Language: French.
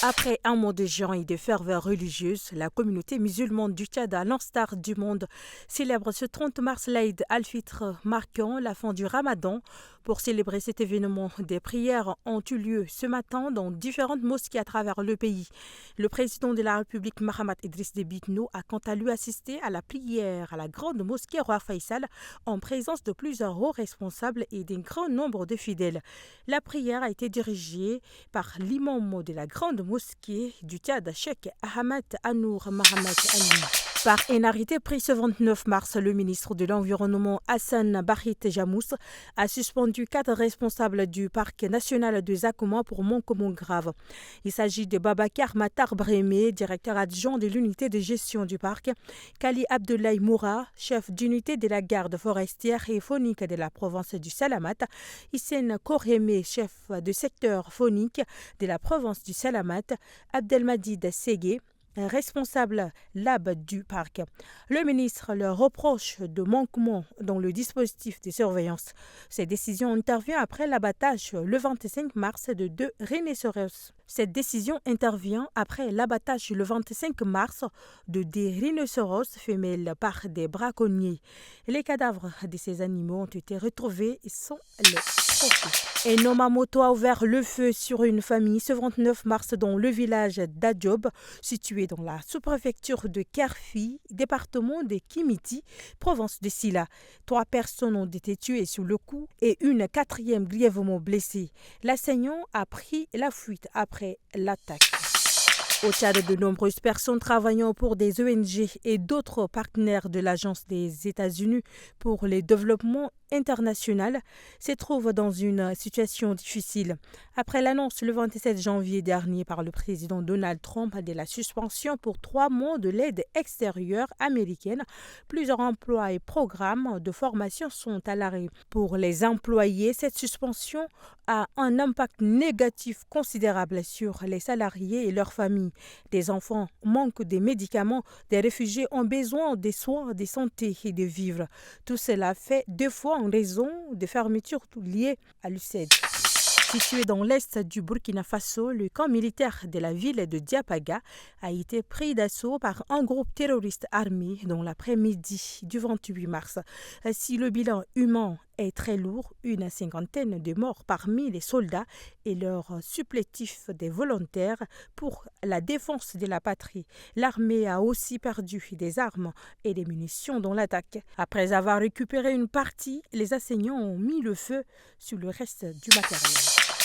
Après un mois de jeûne et de ferveur religieuse, la communauté musulmane du Tchad, à l'instar du monde, célèbre ce 30 mars l'Aïd al-Fitr, marquant la fin du Ramadan. Pour célébrer cet événement, des prières ont eu lieu ce matin dans différentes mosquées à travers le pays. Le président de la République, Mahamat Idriss Déby Itno, a quant à lui assisté à la prière à la grande mosquée Roi Faisal en présence de plusieurs hauts responsables et d'un grand nombre de fidèles. La prière a été dirigée par l'imam de la grande mosquée du Tchad, Cheikh Ahmed Anour Mohamed Ali. Par un arrêté pris ce 29 mars, le ministre de l'Environnement Hassan Bahit Jamous a suspendu 4 responsables du parc national de Zakouma pour manquement grave. Il s'agit de Babacar Matar Brémé, directeur adjoint de l'unité de gestion du parc, Kali Abdoulaye Moura, chef d'unité de la garde forestière et faunique de la province du Salamat, Hissène Koremé, chef de secteur faunique de la province du Salamat, Abdelmadid Ségué, responsable lab du parc. Le ministre leur reproche de manquement dans le dispositif de surveillance. Cette décision intervient après l'abattage le 25 mars de 2 rhinocéros. Cette décision intervient après l'abattage le 25 mars de des rhinocéros femelles par des braconniers. Les cadavres de ces animaux ont été retrouvés et sont les trophées. Un homme à moto a ouvert le feu sur une famille ce 29 mars dans le village d'Adjob, situé dans la sous-préfecture de Kerfi, département de Kimiti, province de Silla. 3 personnes ont été tuées sur le coup et une 4e grièvement blessée. L'assaillant a pris la fuite après l'attaque. Au Tchad, de nombreuses personnes travaillant pour des ONG et d'autres partenaires de l'Agence des États-Unis pour le développement international se trouvent dans une situation difficile. Après l'annonce le 27 janvier dernier par le président Donald Trump de la suspension pour 3 mois de l'aide extérieure américaine, plusieurs emplois et programmes de formation sont à l'arrêt. Pour les employés, cette suspension a un impact négatif considérable sur les salariés et leurs familles. Des enfants manquent des médicaments, des réfugiés ont besoin des soins de santé et de vivre. Tout cela fait 2 fois en raison de fermetures liées à l'UCED. Situé dans l'est du Burkina Faso, le camp militaire de la ville de Diapaga a été pris d'assaut par un groupe terroriste armé dans l'après-midi du 28 mars. Si le bilan humain est très lourd, une 50aine de morts parmi les soldats et leurs supplétifs des volontaires pour la défense de la patrie. L'armée a aussi perdu des armes et des munitions dans l'attaque. Après avoir récupéré une partie, les assaillants ont mis le feu sur le reste du matériel.